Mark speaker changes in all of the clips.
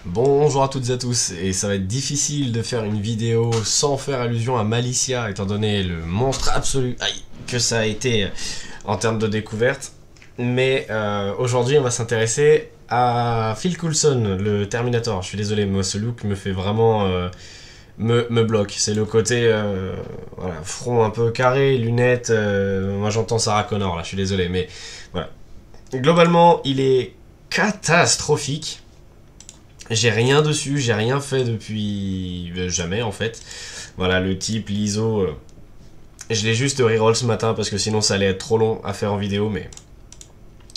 Speaker 1: Bonjour à toutes et à tous, et ça va être difficile de faire une vidéo sans faire allusion à Malicia, étant donné le monstre absolu que ça a été en termes de découverte. Mais aujourd'hui, on va s'intéresser à Phil Coulson, le Terminator. Je suis désolé, moi ce look me fait vraiment... me bloque. C'est le côté voilà, front un peu carré, lunettes. Moi j'entends Sarah Connor là, je suis désolé, mais voilà. Globalement, il est catastrophique. J'ai rien dessus, j'ai rien fait depuis jamais en fait. Voilà, le type, l'ISO, je l'ai juste reroll ce matin parce que sinon ça allait être trop long à faire en vidéo, mais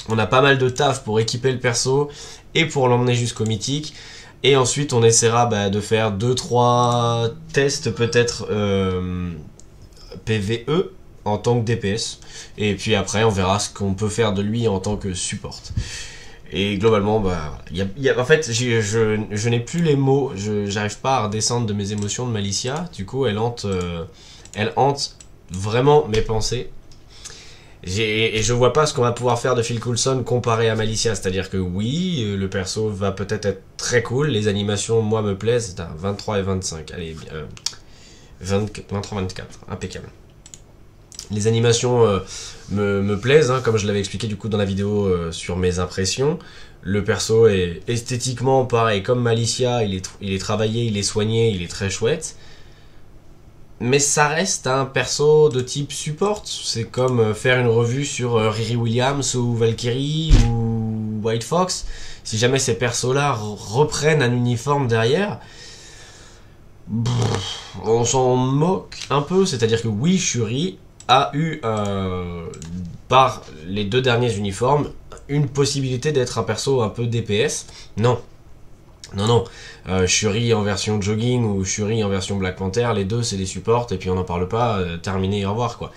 Speaker 1: on a pas mal de taf pour équiper le perso et pour l'emmener jusqu'au mythique. Et ensuite on essaiera de faire 2-3 tests peut-être PvE en tant que DPS. Et puis après on verra ce qu'on peut faire de lui en tant que support. Et globalement, en fait, je n'ai plus les mots, j'arrive pas à redescendre de mes émotions de Malicia. Du coup, elle hante vraiment mes pensées. Et je vois pas ce qu'on va pouvoir faire de Phil Coulson comparé à Malicia. C'est-à-dire que oui, le perso va peut-être être très cool. Les animations, moi, me plaisent. 23 et 25. Allez, 23-24. Impeccable. Les animations me plaisent, hein, comme je l'avais expliqué du coup dans la vidéo sur mes impressions. Le perso est esthétiquement pareil, comme Malicia, il est travaillé, il est soigné, il est très chouette. Mais ça reste un perso de type support. C'est comme faire une revue sur Riri Williams ou Valkyrie ou White Fox. Si jamais ces persos-là reprennent un uniforme derrière, on s'en moque un peu. C'est-à-dire que oui, Shuri a eu, par les deux derniers uniformes, une possibilité d'être un perso un peu DPS. Non. Shuri en version jogging ou Shuri en version Black Panther, les deux c'est des supports et puis on n'en parle pas, terminé, au revoir quoi.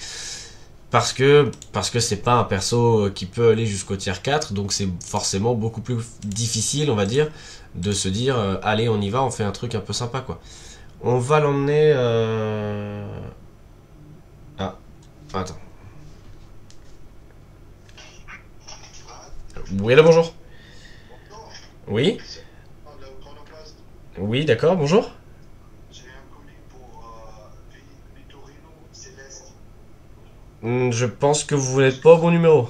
Speaker 1: Parce que c'est pas un perso qui peut aller jusqu'au tier 4, donc c'est forcément beaucoup plus difficile, on va dire, de se dire allez on y va, on fait un truc un peu sympa quoi. On va l'emmener... Ah, attends. Oui, là, bonjour. Oui. Oui, d'accord, bonjour. Je pense que vous n'êtes pas au bon numéro.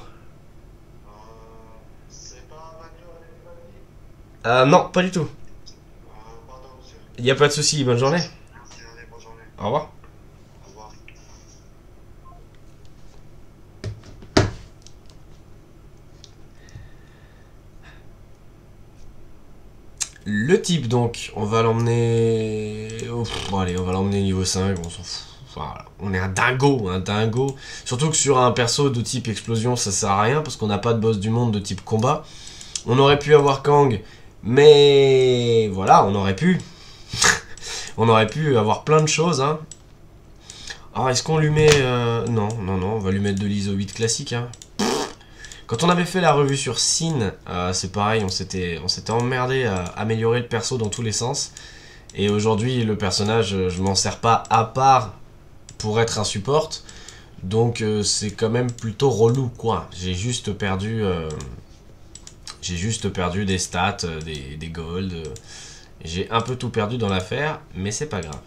Speaker 1: Ah non, pas du tout. Il n'y a pas de souci, bonne journée. Au revoir. Le type donc, on va l'emmener... Bon allez, on va l'emmener niveau 5, on s'en fout. Voilà. On est un dingo. Surtout que sur un perso de type explosion, ça sert à rien parce qu'on n'a pas de boss du monde de type combat. On aurait pu avoir Kang, mais voilà, on aurait pu. On aurait pu avoir plein de choses, hein. Alors est-ce qu'on lui met... Non, on va lui mettre de l'ISO 8 classique, hein. Quand on avait fait la revue sur Sin, c'est pareil, on s'était emmerdé à améliorer le perso dans tous les sens. Et aujourd'hui, le personnage, je m'en sers pas à part pour être un support. Donc c'est quand même plutôt relou, quoi. J'ai juste perdu des stats, des golds. J'ai un peu tout perdu dans l'affaire, mais c'est pas grave.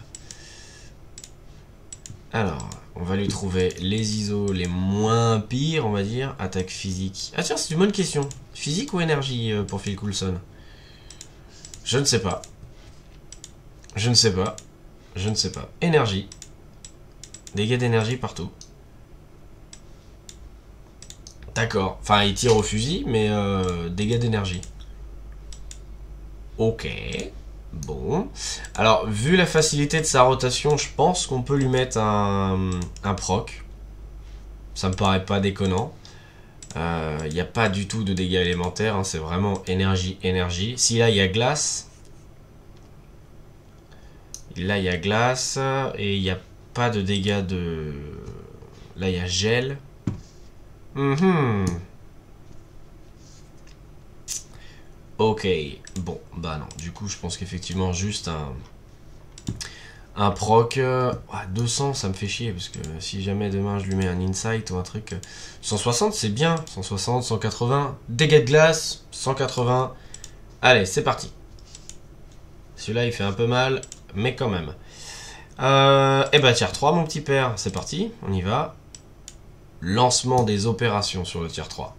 Speaker 1: Alors, on va lui trouver les ISO les moins pires, on va dire. Attaque physique. Ah tiens, c'est une bonne question. Physique ou énergie pour Phil Coulson? Je ne sais pas. Je ne sais pas. Énergie. Dégâts d'énergie partout. D'accord. Enfin, il tire au fusil, mais dégâts d'énergie. Ok. Bon. Alors, vu la facilité de sa rotation, je pense qu'on peut lui mettre un proc. Ça me paraît pas déconnant. Il n'y a pas du tout de dégâts élémentaires, hein, c'est vraiment énergie. Si là, il y a glace. Là, il y a glace. Et il n'y a pas de dégâts de... Là, il y a gel. Ok. Bon, bah non. Du coup, je pense qu'effectivement, juste un proc. 200, ça me fait chier. Parce que si jamais demain, je lui mets un insight ou un truc... 160, c'est bien. 160, 180. Dégâts de glace, 180. Allez, c'est parti. Celui-là, il fait un peu mal, mais quand même. Et bah, tier 3, mon petit père. C'est parti, on y va. Lancement des opérations sur le tier 3.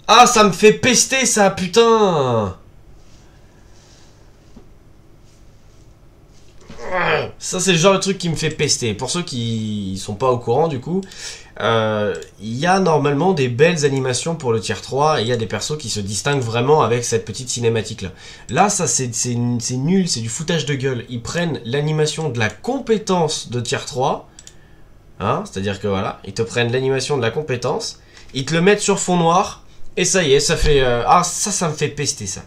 Speaker 1: Ah, ça me fait pester, ça, putain! Ça, c'est le genre de truc qui me fait pester. Pour ceux qui sont pas au courant, du coup, il y a normalement des belles animations pour le tier 3 et il y a des persos qui se distinguent vraiment avec cette petite cinématique là. Là, ça c'est nul, c'est du foutage de gueule. Ils prennent l'animation de la compétence de tier 3, hein, c'est-à-dire que voilà, ils te prennent l'animation de la compétence, ils te le mettent sur fond noir et ça y est, ça fait... ah, ça me fait pester ça.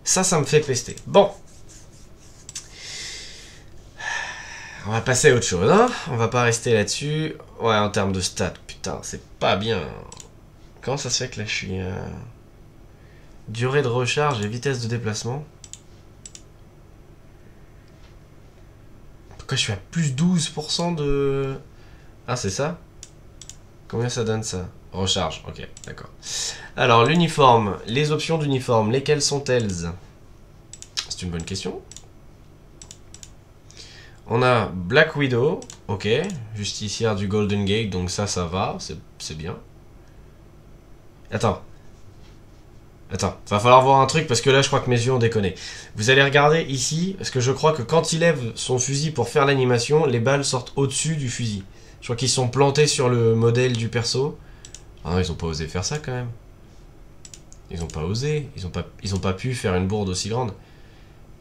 Speaker 1: Ça me fait pester. Bon. On va passer à autre chose, hein. On va pas rester là-dessus. Ouais, en termes de stats, putain, c'est pas bien. Comment ça se fait que là, je suis... Durée de recharge et vitesse de déplacement. Pourquoi je suis à plus 12% de... Ah, c'est ça? Combien ça donne, ça? Recharge, ok, d'accord. Alors, l'uniforme. Les options d'uniforme, lesquelles sont-elles? C'est une bonne question. On a Black Widow, ok, justicière du Golden Gate, donc ça va, c'est bien. Attends, va falloir voir un truc parce que là je crois que mes yeux ont déconné. Vous allez regarder ici, parce que je crois que quand il lève son fusil pour faire l'animation, les balles sortent au-dessus du fusil. Je crois qu'ils sont plantés sur le modèle du perso. Ah non, ils ont pas osé faire ça quand même. Ils ont pas osé, ils ont pas pu faire une bourde aussi grande.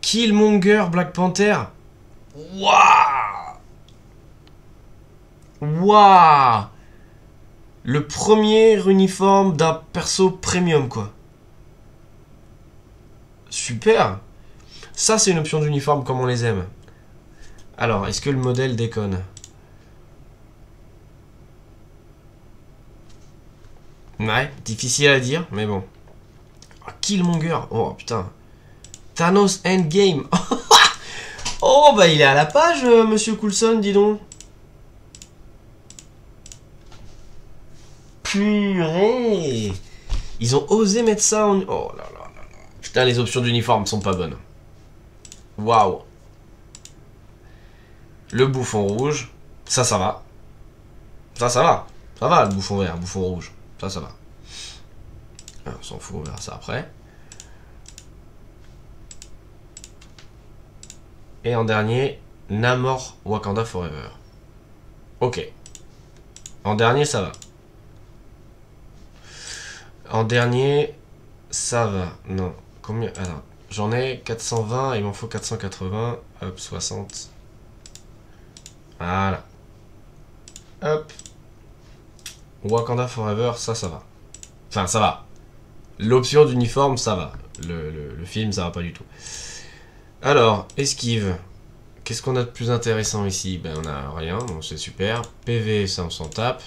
Speaker 1: Killmonger Black Panther. Waouh! Waouh! Le premier uniforme d'un perso premium, quoi. Super! Ça, c'est une option d'uniforme comme on les aime. Alors, est-ce que le modèle déconne? Ouais, difficile à dire, mais bon. Oh, Killmonger! Oh, putain. Thanos Endgame! Oh, bah il est à la page, monsieur Coulson, dis donc. Purée. Ils ont osé mettre ça en... Oh là là là là. Putain, les options d'uniforme sont pas bonnes. Waouh. Le bouffon rouge. Ça va. Ça va. Ça va, le bouffon vert, bouffon rouge. Ça va. Ah, on s'en fout, on verra ça après. Et en dernier, Namor Wakanda Forever. Ok. En dernier, ça va. En dernier, ça va. Non. Combien? Alors, j'en ai 420, il m'en faut 480. Hop, 60. Voilà. Hop. Wakanda Forever, ça va. Enfin, ça va. L'option d'uniforme, ça va. Le film, ça va pas du tout. Alors, esquive. Qu'est-ce qu'on a de plus intéressant ici? Ben, on a rien, donc c'est super. PV, ça on s'en tape.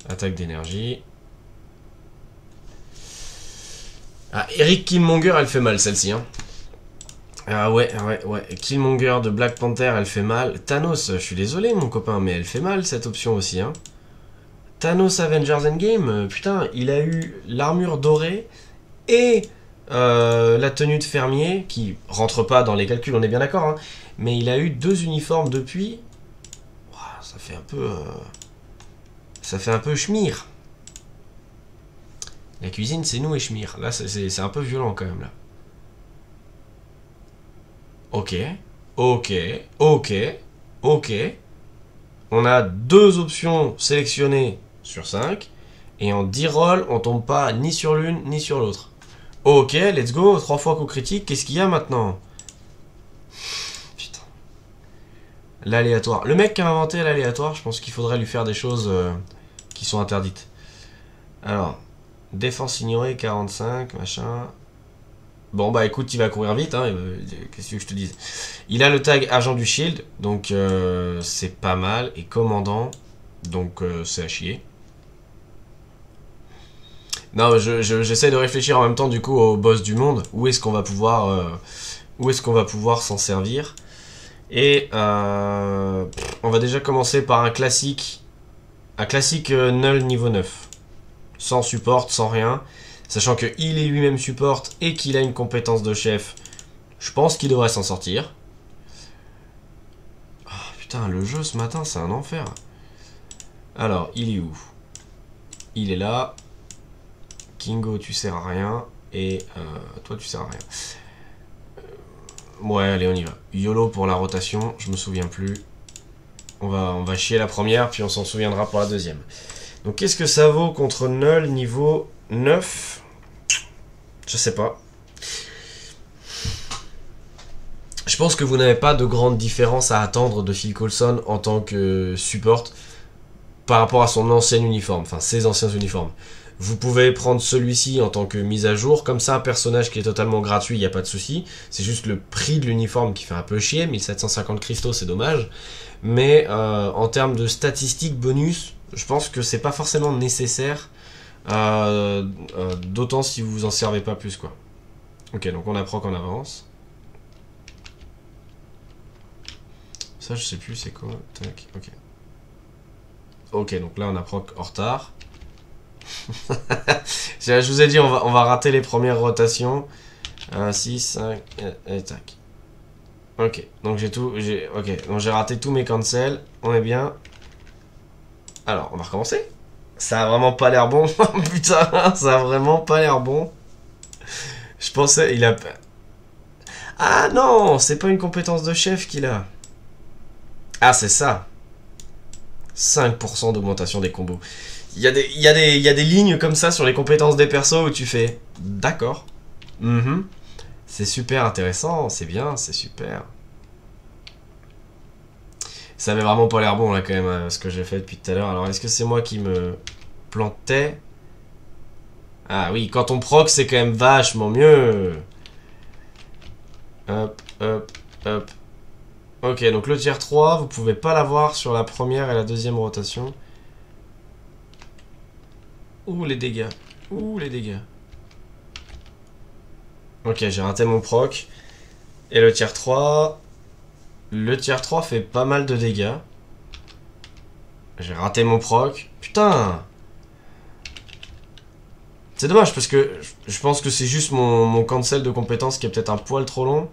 Speaker 1: Attaque d'énergie. Ah, Eric Killmonger, elle fait mal celle-ci. Hein. Ah ouais. Killmonger de Black Panther, elle fait mal. Thanos, je suis désolé mon copain, mais elle fait mal cette option aussi. Hein. Thanos Avengers Endgame, putain, il a eu l'armure dorée et la tenue de fermier, qui rentre pas dans les calculs, on est bien d'accord, hein, mais il a eu 2 uniformes depuis. Wow, ça fait un peu schmir. La cuisine, c'est nous et schmir. Là, c'est un peu violent quand même, là. Ok. On a 2 options sélectionnées sur 5. Et en 10 rolls, on tombe pas ni sur l'une ni sur l'autre. Ok, let's go. 3 fois coup critique. Qu'est-ce qu'il y a maintenant? Putain. L'aléatoire. Le mec qui a inventé l'aléatoire, je pense qu'il faudrait lui faire des choses qui sont interdites. Alors, défense ignorée, 45, machin. Bon, bah écoute, il va courir vite, hein. Qu'est-ce que je te dise? Il a le tag agent du shield, donc c'est pas mal. Et commandant, donc c'est à chier. Non, j'essaie de réfléchir en même temps du coup au boss du monde. Où est-ce qu'on va pouvoir s'en servir? Et on va déjà commencer par un classique null niveau 9. Sans support, sans rien. Sachant qu'il est lui-même support et qu'il a une compétence de chef, je pense qu'il devrait s'en sortir. Oh, putain, le jeu ce matin, c'est un enfer. Alors, il est où? Il est là. Kingo, tu sers à rien. Et toi, tu sers à rien. Ouais, allez, on y va. YOLO pour la rotation, je me souviens plus. On va chier la première, puis on s'en souviendra pour la deuxième. Donc, qu'est-ce que ça vaut contre Null niveau 9? Je sais pas. Je pense que vous n'avez pas de grande différence à attendre de Phil Coulson en tant que support par rapport à son ancien uniforme, enfin ses anciens uniformes. Vous pouvez prendre celui-ci en tant que mise à jour, comme ça un personnage qui est totalement gratuit, il n'y a pas de souci. C'est juste le prix de l'uniforme qui fait un peu chier, 1750 cristaux c'est dommage. Mais en termes de statistiques bonus, je pense que c'est pas forcément nécessaire, d'autant si vous vous en servez pas plus quoi. Ok, donc on apprend qu'on avance. Ça je sais plus c'est quoi, tac, ok. Ok, donc là on apprend en retard. Je vous ai dit, on va rater les premières rotations. 6, 5, et tac. Ok, donc j'ai raté tous mes cancels. On est bien. Alors, on va recommencer. Ça a vraiment pas l'air bon. Putain, ça a vraiment pas l'air bon. Je pensais, il a... Ah non, c'est pas une compétence de chef qu'il a. Ah, c'est ça. 5% d'augmentation des combos. Il y a des lignes comme ça sur les compétences des persos où tu fais d'accord. C'est super intéressant, c'est bien, c'est super. Ça avait vraiment pas l'air bon là quand même ce que j'ai fait depuis tout à l'heure. Alors est-ce que c'est moi qui me plantais? Ah oui, quand on proc c'est quand même vachement mieux. Hop, hop, hop. Ok, donc le tier 3, vous pouvez pas l'avoir sur la première et la deuxième rotation. Ouh les dégâts. Ouh les dégâts. Ok, j'ai raté mon proc. Et le tier 3... Le tier 3 fait pas mal de dégâts. J'ai raté mon proc. Putain! C'est dommage parce que je pense que c'est juste mon cancel de compétences qui est peut-être un poil trop long.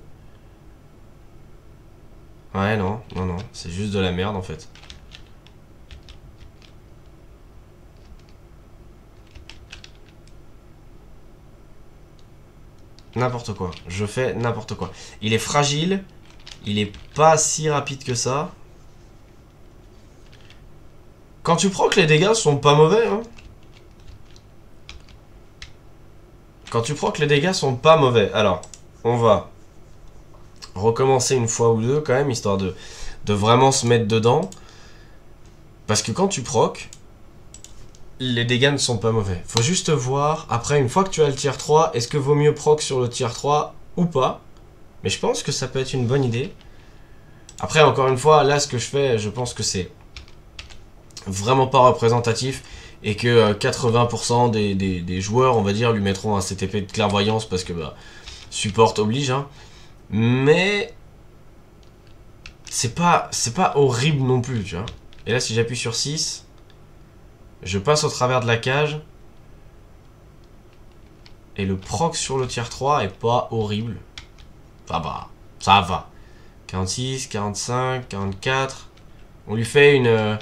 Speaker 1: Ouais, non, non, non. C'est juste de la merde en fait. N'importe quoi. Je fais n'importe quoi. Il est fragile. Il est pas si rapide que ça. Quand tu procs, les dégâts sont pas mauvais. Hein. Quand tu procs, les dégâts sont pas mauvais. Alors, on va recommencer une fois ou deux quand même, histoire de vraiment se mettre dedans. Parce que quand tu procs, les dégâts ne sont pas mauvais. Faut juste voir, après, une fois que tu as le tier 3, est-ce que vaut mieux proc sur le tier 3 ou pas? Mais je pense que ça peut être une bonne idée. Après, encore une fois, là, ce que je fais, je pense que c'est vraiment pas représentatif. Et que 80% des joueurs, on va dire, lui mettront un CTP de clairvoyance parce que, bah, support oblige, hein. Mais... c'est pas horrible non plus, tu vois. Et là, si j'appuie sur 6... je passe au travers de la cage. Et le proc sur le tier 3 est pas horrible. Enfin bah, ça va. 46, 45, 44. On lui fait une...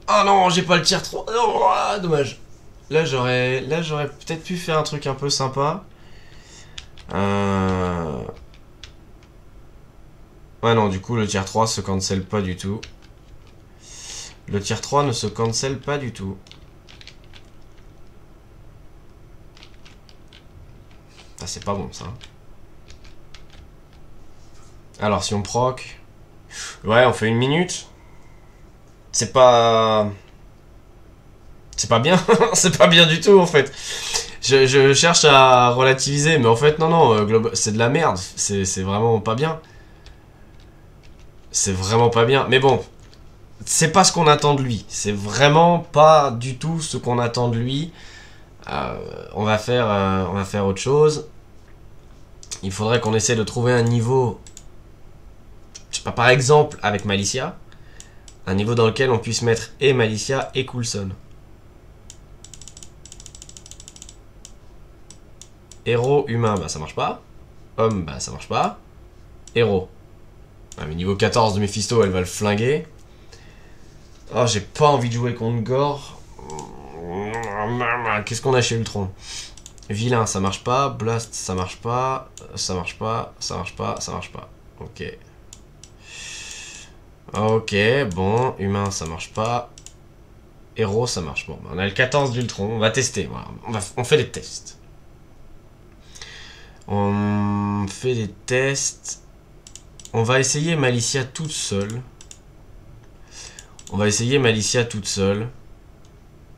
Speaker 1: Oh non, j'ai pas le tier 3. Oh, ah, dommage. Là, j'aurais peut-être pu faire un truc un peu sympa. Ouais, non, du coup, le tier 3 se cancel pas du tout. Le tier 3 ne se cancel pas du tout. Ah, c'est pas bon, ça. Alors, si on proc... ouais, on fait 1 minute. C'est pas bien. C'est pas bien du tout, en fait. Je cherche à relativiser, mais en fait, non, c'est de la merde. C'est vraiment pas bien. C'est vraiment pas bien. Mais bon, c'est pas ce qu'on attend de lui. C'est vraiment pas du tout ce qu'on attend de lui. On va faire autre chose. Il faudrait qu'on essaie de trouver un niveau... je sais pas, par exemple, avec Malicia. Un niveau dans lequel on puisse mettre et Malicia et Coulson. Héros, humain, bah ça marche pas. Homme, bah ça marche pas. Héros. Ah, mais niveau 14 de Mephisto, elle va le flinguer. Oh, j'ai pas envie de jouer contre Gore. Qu'est-ce qu'on a chez Ultron? Vilain, ça marche pas. Blast, ça marche pas. Ça marche pas. Ça marche pas. Ça marche pas. Ok. Ok, bon. Humain, ça marche pas. Héros, ça marche. Bon, on a le 14 d'Ultron. On va tester. Voilà. On fait des tests. On fait des tests. On va essayer Malicia toute seule. On va essayer Malicia toute seule.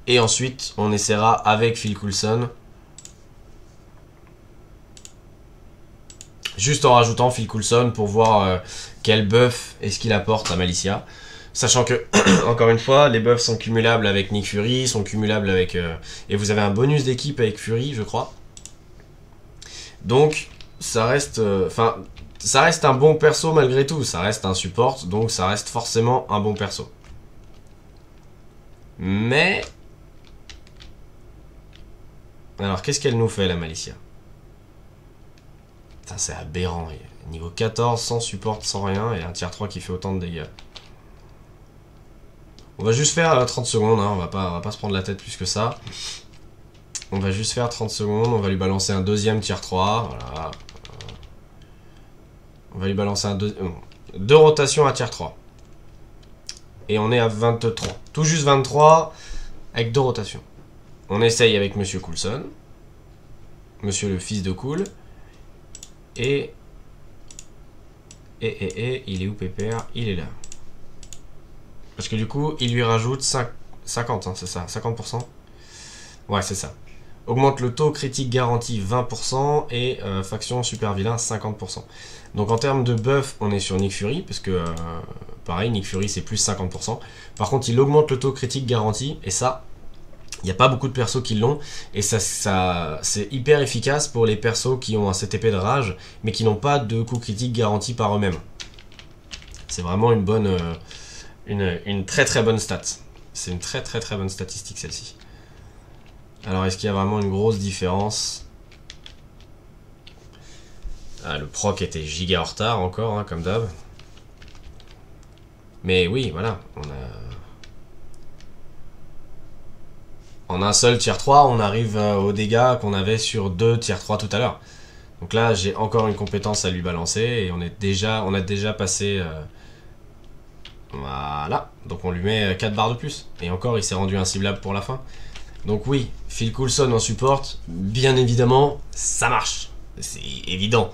Speaker 1: Et ensuite, on essaiera avec Phil Coulson. Juste en rajoutant Phil Coulson pour voir quel buff est-ce qu'il apporte à Malicia. Sachant que, encore une fois, les buffs sont cumulables avec Nick Fury, sont cumulables avec... et vous avez un bonus d'équipe avec Fury, je crois. Donc, ça reste... Enfin, ça reste un bon perso malgré tout. Ça reste un support, donc ça reste forcément un bon perso. Mais... Alors, qu'est-ce qu'elle nous fait, la Malicia? C'est aberrant. Niveau 14, sans support, sans rien, et un tier 3 qui fait autant de dégâts. On va juste faire 30 secondes, hein, on va pas se prendre la tête plus que ça. On va juste faire 30 secondes, on va lui balancer un deuxième tier 3, voilà. On va lui balancer deux rotations à tier 3. Et on est à 23. Tout juste 23, avec 2 rotations. On essaye avec Monsieur Coulson. Monsieur le fils de Cool. Et il est où Pépère? Il est là. Parce que du coup, il lui rajoute 50, hein, c'est ça, 50%. Ouais, c'est ça. Augmente le taux critique garanti 20% et faction super vilain 50%. Donc en termes de buff, on est sur Nick Fury, parce que pareil, Nick Fury c'est plus 50%. Par contre, il augmente le taux critique garanti, et ça, il n'y a pas beaucoup de persos qui l'ont, et ça c'est hyper efficace pour les persos qui ont un CTP de rage, mais qui n'ont pas de coup critique garanti par eux-mêmes. C'est vraiment une bonne... une très très bonne stat. C'est une très très très bonne statistique celle-ci. Alors est-ce qu'il y a vraiment une grosse différence? Ah, le proc était giga en retard encore, hein, comme d'hab. Mais oui, voilà, on a... En un seul tier 3, on arrive aux dégâts qu'on avait sur 2 tier 3 tout à l'heure. Donc là, j'ai encore une compétence à lui balancer et on a déjà passé... Voilà, donc on lui met 4 barres de plus. Et encore, il s'est rendu inciblable pour la fin. Donc oui, Phil Coulson en support, bien évidemment, ça marche. C'est évident.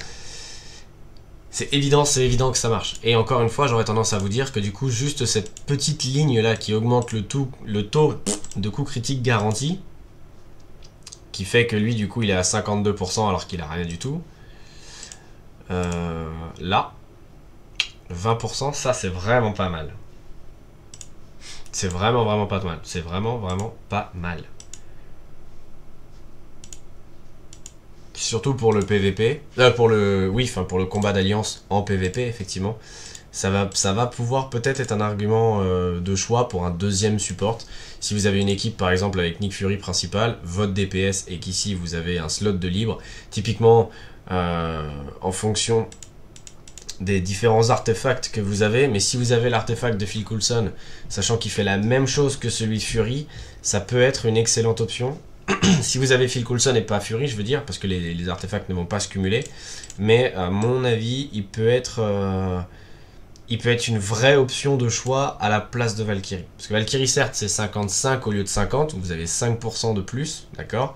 Speaker 1: C'est évident que ça marche. Et encore une fois, j'aurais tendance à vous dire que du coup, juste cette petite ligne là qui augmente le taux de coup critique garanti, qui fait que lui, du coup, il est à 52% alors qu'il a rien du tout. Là, 20%, ça c'est vraiment pas mal. C'est vraiment pas mal. C'est vraiment pas mal. Surtout pour le PVP. Pour le combat d'alliance en PVP, effectivement. Ça va pouvoir peut-être être un argument de choix pour un deuxième support. Si vous avez une équipe par exemple avec Nick Fury principal, votre DPS et qu'ici vous avez un slot de libre, typiquement en fonction des différents artefacts que vous avez, mais si vous avez l'artefact de Phil Coulson, sachant qu'il fait la même chose que celui de Fury, ça peut être une excellente option. Si vous avez Phil Coulson et pas Fury, je veux dire, parce que les artefacts ne vont pas se cumuler, mais à mon avis, il peut être une vraie option de choix à la place de Valkyrie. Parce que Valkyrie, certes, c'est 55 au lieu de 50, vous avez 5% de plus, d'accord?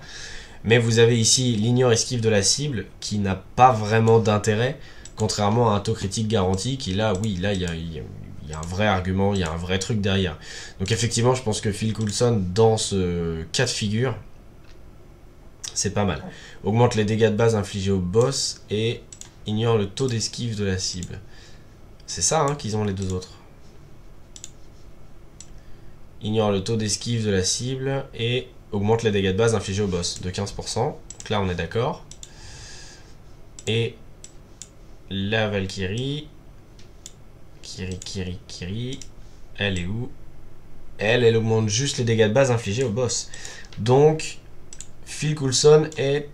Speaker 1: Mais vous avez ici l'ignore esquive de la cible, qui n'a pas vraiment d'intérêt, contrairement à un taux critique garanti, qui là, oui, là, il y a un vrai argument, il y a un vrai truc derrière. Donc effectivement, je pense que Phil Coulson, dans ce cas de figure, c'est pas mal. Augmente les dégâts de base infligés au boss et ignore le taux d'esquive de la cible. C'est ça hein, qu'ils ont les deux autres. Ignore le taux d'esquive de la cible et augmente les dégâts de base infligés au boss de 15%. Donc là on est d'accord. Et la Valkyrie. Kiri. Elle est où? Elle augmente juste les dégâts de base infligés au boss. Donc Phil Coulson est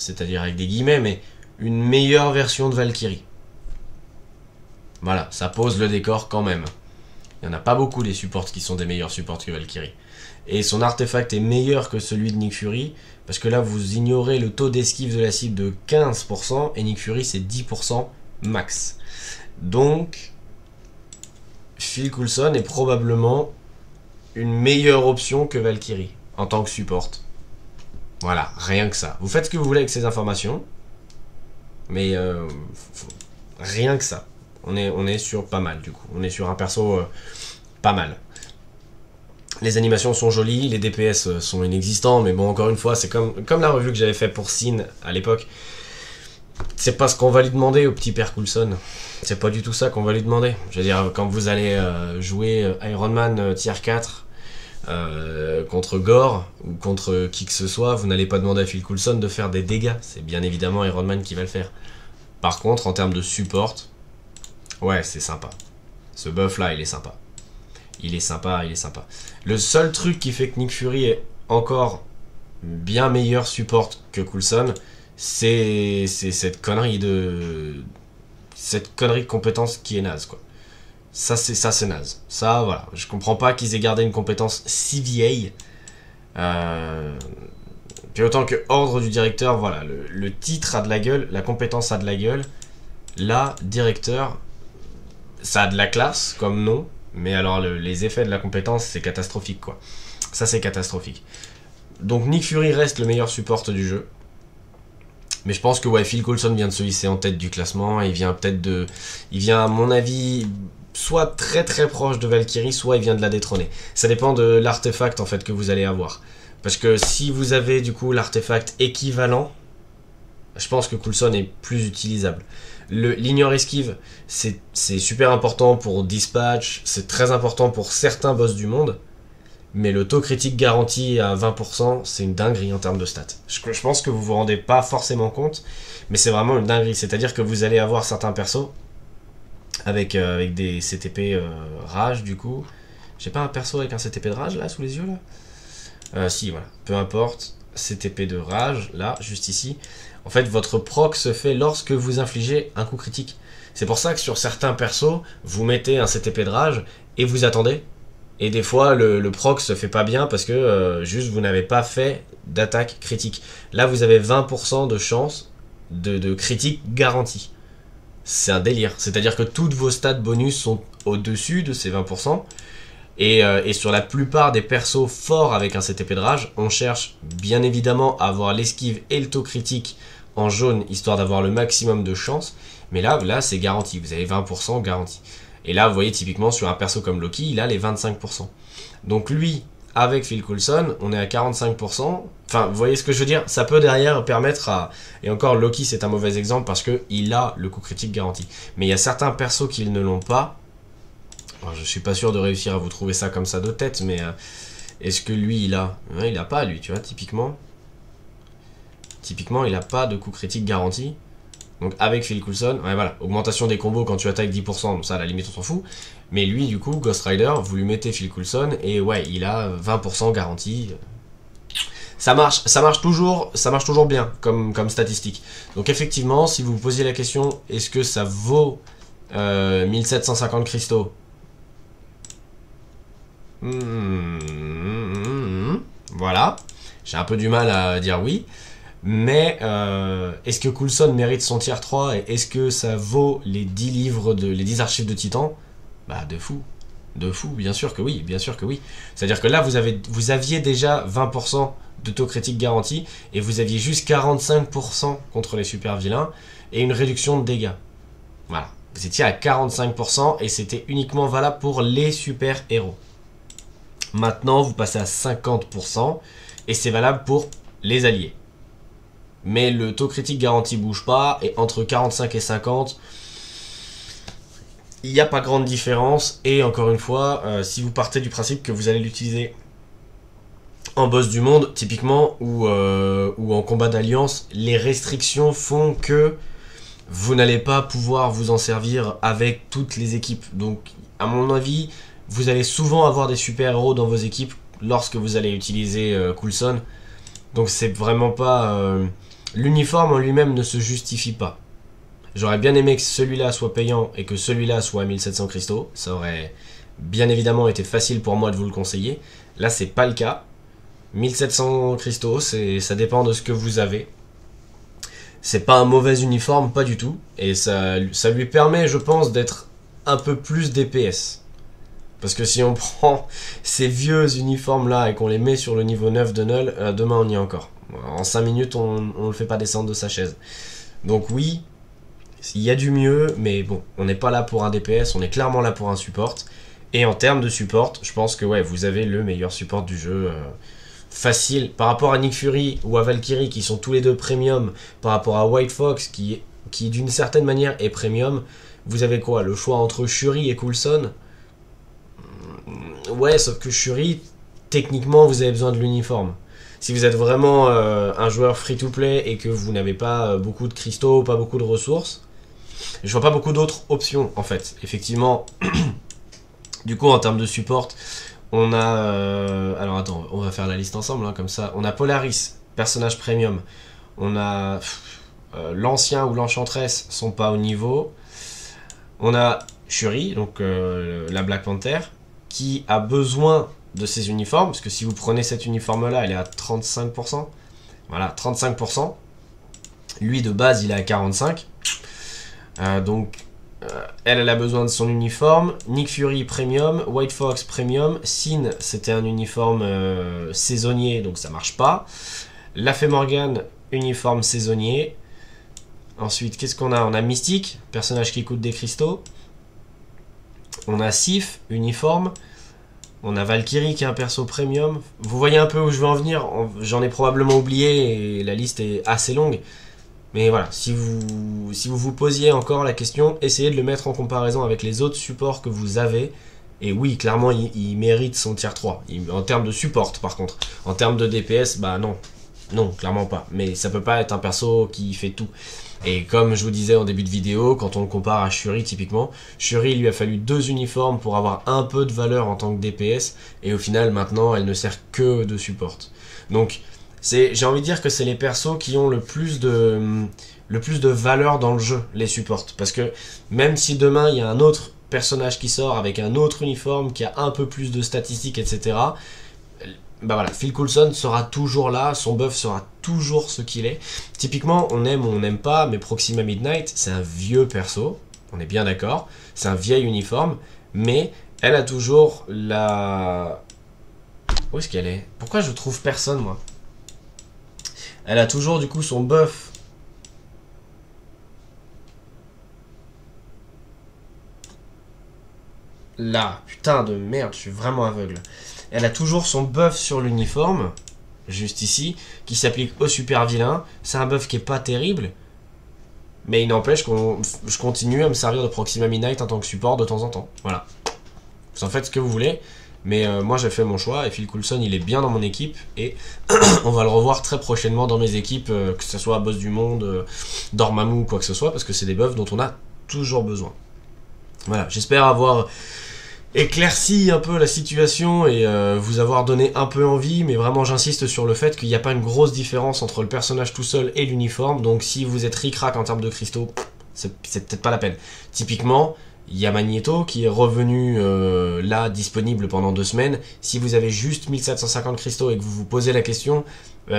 Speaker 1: c'est-à-dire avec des guillemets, mais une meilleure version de Valkyrie. Voilà, ça pose le décor quand même. Il n'y en a pas beaucoup des supports qui sont des meilleurs supports que Valkyrie. Et son artefact est meilleur que celui de Nick Fury, parce que là vous ignorez le taux d'esquive de la cible de 15%, et Nick Fury c'est 10% max. Donc, Phil Coulson est probablement une meilleure option que Valkyrie, en tant que support. Voilà, rien que ça. Vous faites ce que vous voulez avec ces informations, mais rien que ça. On est sur pas mal du coup. On est sur un perso pas mal. Les animations sont jolies, les DPS sont inexistants, mais bon, encore une fois, c'est comme la revue que j'avais fait pour Sin à l'époque. C'est pas ce qu'on va lui demander au petit père Coulson. C'est pas du tout ça qu'on va lui demander. Je veux dire, quand vous allez jouer Iron Man tier 4 contre Gore ou contre qui que ce soit, vous n'allez pas demander à Phil Coulson de faire des dégâts. C'est bien évidemment Iron Man qui va le faire. Par contre, en termes de support, ouais, c'est sympa. Ce buff là, il est sympa. Il est sympa, il est sympa. Le seul truc qui fait que Nick Fury est encore bien meilleur support que Coulson, c'est cette connerie de compétence qui est naze, quoi. Ça c'est naze. Ça, voilà. Je comprends pas qu'ils aient gardé une compétence si vieille. Puis autant que ordre du directeur, voilà. Le titre a de la gueule, la compétence a de la gueule. Là, directeur, ça a de la classe comme nom. Mais alors les effets de la compétence, c'est catastrophique, quoi. Ça, c'est catastrophique. Donc Nick Fury reste le meilleur support du jeu. Mais je pense que ouais, Phil Coulson vient de se hisser en tête du classement. Et il vient à mon avis, soit très très proche de Valkyrie, soit il vient de la détrôner. Ça dépend de l'artefact en fait que vous allez avoir. Parce que si vous avez du coup l'artefact équivalent, je pense que Coulson est plus utilisable. L'ignore esquive, c'est super important pour Dispatch, c'est très important pour certains boss du monde, mais le taux critique garanti à 20%, c'est une dinguerie en termes de stats. Je pense que vous vous rendez pas forcément compte, mais c'est vraiment une dinguerie. C'est-à-dire que vous allez avoir certains persos avec des CTP rage du coup. J'ai pas un perso avec un CTP de rage là sous les yeux là si voilà, peu importe, CTP de rage, là, juste ici. En fait, votre proc se fait lorsque vous infligez un coup critique. C'est pour ça que sur certains persos, vous mettez un CTP de rage et vous attendez. Et des fois, le proc se fait pas bien parce que juste vous n'avez pas fait d'attaque critique. Là, vous avez 20% de chance de critique garantie. C'est un délire. C'est-à-dire que toutes vos stats bonus sont au-dessus de ces 20%. Et sur la plupart des persos forts avec un CTP de rage, on cherche bien évidemment à avoir l'esquive et le taux critique en jaune, histoire d'avoir le maximum de chance. Mais là c'est garanti, vous avez 20% garanti. Et là, vous voyez, typiquement, sur un perso comme Loki, il a les 25%. Donc lui, avec Phil Coulson, on est à 45%. Enfin, vous voyez ce que je veux dire? Ça peut derrière permettre à... Et encore, Loki, c'est un mauvais exemple parce qu'il a le coup critique garanti. Mais il y a certains persos qui ne l'ont pas. Alors, je suis pas sûr de réussir à vous trouver ça comme ça de tête, mais est-ce que lui, il a... Ouais, il a pas, lui, tu vois, typiquement. Typiquement, il a pas de coup critique garanti. Donc avec Phil Coulson, ouais, voilà, augmentation des combos quand tu attaques 10%, donc ça à la limite on s'en fout. Mais lui du coup, Ghost Rider, vous lui mettez Phil Coulson et ouais, il a 20% garantie. Ça marche toujours bien comme statistique. Donc effectivement, si vous vous posiez la question, est-ce que ça vaut 1750 cristaux? Voilà, j'ai un peu du mal à dire oui. Mais est-ce que Coulson mérite son tier 3 et est-ce que ça vaut les 10 livres, les 10 archives de Titan? Bah de fou. De fou, bien sûr que oui, bien sûr que oui. C'est-à-dire que là, vous aviez déjà 20% de taux critique garanti et vous aviez juste 45% contre les super vilains et une réduction de dégâts. Voilà. Vous étiez à 45% et c'était uniquement valable pour les super héros. Maintenant, vous passez à 50% et c'est valable pour les alliés. Mais le taux critique garanti bouge pas, et entre 45 et 50, il n'y a pas grande différence. Et encore une fois, si vous partez du principe que vous allez l'utiliser en boss du monde, typiquement, ou en combat d'alliance, les restrictions font que vous n'allez pas pouvoir vous en servir avec toutes les équipes. Donc, à mon avis, vous allez souvent avoir des super-héros dans vos équipes lorsque vous allez utiliser Coulson. Donc, c'est vraiment pas... l'uniforme en lui-même ne se justifie pas. J'aurais bien aimé que celui-là soit payant et que celui-là soit à 1700 cristaux. Ça aurait bien évidemment été facile pour moi de vous le conseiller. Là, c'est pas le cas. 1700 cristaux, ça dépend de ce que vous avez. C'est pas un mauvais uniforme, pas du tout. Et ça lui permet, je pense, d'être un peu plus DPS. Parce que si on prend ces vieux uniformes là et qu'on les met sur le niveau 9 de Null, demain on y est encore. En 5 minutes, on ne le fait pas descendre de sa chaise. Donc oui, il y a du mieux, mais bon, on n'est pas là pour un DPS, on est clairement là pour un support. Et en termes de support, je pense que ouais, vous avez le meilleur support du jeu. Facile. Par rapport à Nick Fury ou à Valkyrie, qui sont tous les deux premium, par rapport à White Fox, qui d'une certaine manière est premium, vous avez quoi? Le choix entre Shuri et Coulson? Ouais, sauf que Shuri, techniquement, vous avez besoin de l'uniforme. Si vous êtes vraiment un joueur free-to-play et que vous n'avez pas beaucoup de cristaux, pas beaucoup de ressources, je vois pas beaucoup d'autres options, en fait. Effectivement, du coup, en termes de support, on a... alors attends, on va faire la liste ensemble, hein, comme ça. On a Polaris, personnage premium. On a... l'ancien ou l'enchantress sont pas au niveau. On a Shuri, donc la Black Panther, qui a besoin de ces uniformes, parce que si vous prenez cet uniforme-là, elle est à 35%. Voilà, 35%. Lui, de base, il est à 45%. Donc, elle a besoin de son uniforme. Nick Fury, premium. White Fox, premium. Sin, c'était un uniforme saisonnier, donc ça marche pas. La Fée Morgan, uniforme saisonnier. Ensuite, qu'est-ce qu'on a? On a Mystique, personnage qui coûte des cristaux. On a Sif, uniforme. On a Valkyrie qui est un perso premium. Vous voyez un peu où je veux en venir. J'en ai probablement oublié et la liste est assez longue. Mais voilà, si vous posiez encore la question, essayez de le mettre en comparaison avec les autres supports que vous avez. Et oui, clairement, il mérite son tier 3. En termes de support, par contre. En termes de DPS, bah non. Non, clairement pas. Mais ça peut pas être un perso qui fait tout. Et comme je vous disais en début de vidéo, quand on le compare à Shuri typiquement, Shuri, il lui a fallu 2 uniformes pour avoir un peu de valeur en tant que DPS, et au final maintenant elle ne sert que de support. Donc j'ai envie de dire que c'est les persos qui ont le plus de valeur dans le jeu, les supports. Parce que même si demain il y a un autre personnage qui sort avec un autre uniforme qui a un peu plus de statistiques, etc., bah voilà, Phil Coulson sera toujours là, son buff sera toujours ce qu'il est. Typiquement, on aime ou on n'aime pas, mais Proxima Midnight, c'est un vieux perso, on est bien d'accord, c'est un vieil uniforme, mais elle a toujours la... Où est-ce qu'elle est? Pourquoi je trouve personne, moi? Elle a toujours, du coup, son buff. Là, putain de merde, je suis vraiment aveugle. Elle a toujours son buff sur l'uniforme, juste ici, qui s'applique au super vilain. C'est un buff qui est pas terrible, mais il n'empêche que je continue à me servir de Proxima Midnight en tant que support de temps en temps. Voilà. Vous en faites ce que vous voulez, mais moi j'ai fait mon choix et Phil Coulson il est bien dans mon équipe et on va le revoir très prochainement dans mes équipes, que ce soit Boss du Monde, Dormammu ou quoi que ce soit, parce que c'est des buffs dont on a toujours besoin. Voilà, j'espère avoir éclairci un peu la situation et vous avoir donné un peu envie, mais vraiment j'insiste sur le fait qu'il n'y a pas une grosse différence entre le personnage tout seul et l'uniforme, donc si vous êtes ric-rac en termes de cristaux, c'est peut-être pas la peine. Typiquement, il y a Magneto qui est revenu là, disponible pendant 2 semaines. Si vous avez juste 1750 cristaux et que vous vous posez la question,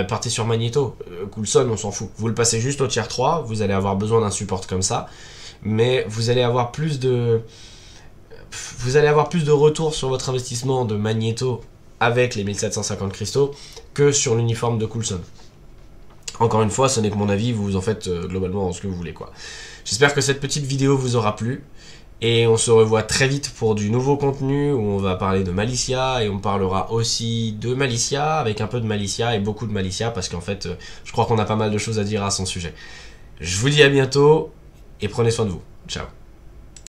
Speaker 1: partez sur Magneto. Coulson, on s'en fout. Vous le passez juste au tier 3, vous allez avoir besoin d'un support comme ça, mais vous allez avoir plus de retour sur votre investissement de Magneto avec les 1750 cristaux que sur l'uniforme de Coulson. Encore une fois, ce n'est que mon avis, vous en faites globalement ce que vous voulez, quoi. J'espère que cette petite vidéo vous aura plu. Et on se revoit très vite pour du nouveau contenu où on va parler de Malicia et on parlera aussi de Malicia avec un peu de Malicia et beaucoup de Malicia parce qu'en fait, je crois qu'on a pas mal de choses à dire à son sujet. Je vous dis à bientôt et prenez soin de vous. Ciao.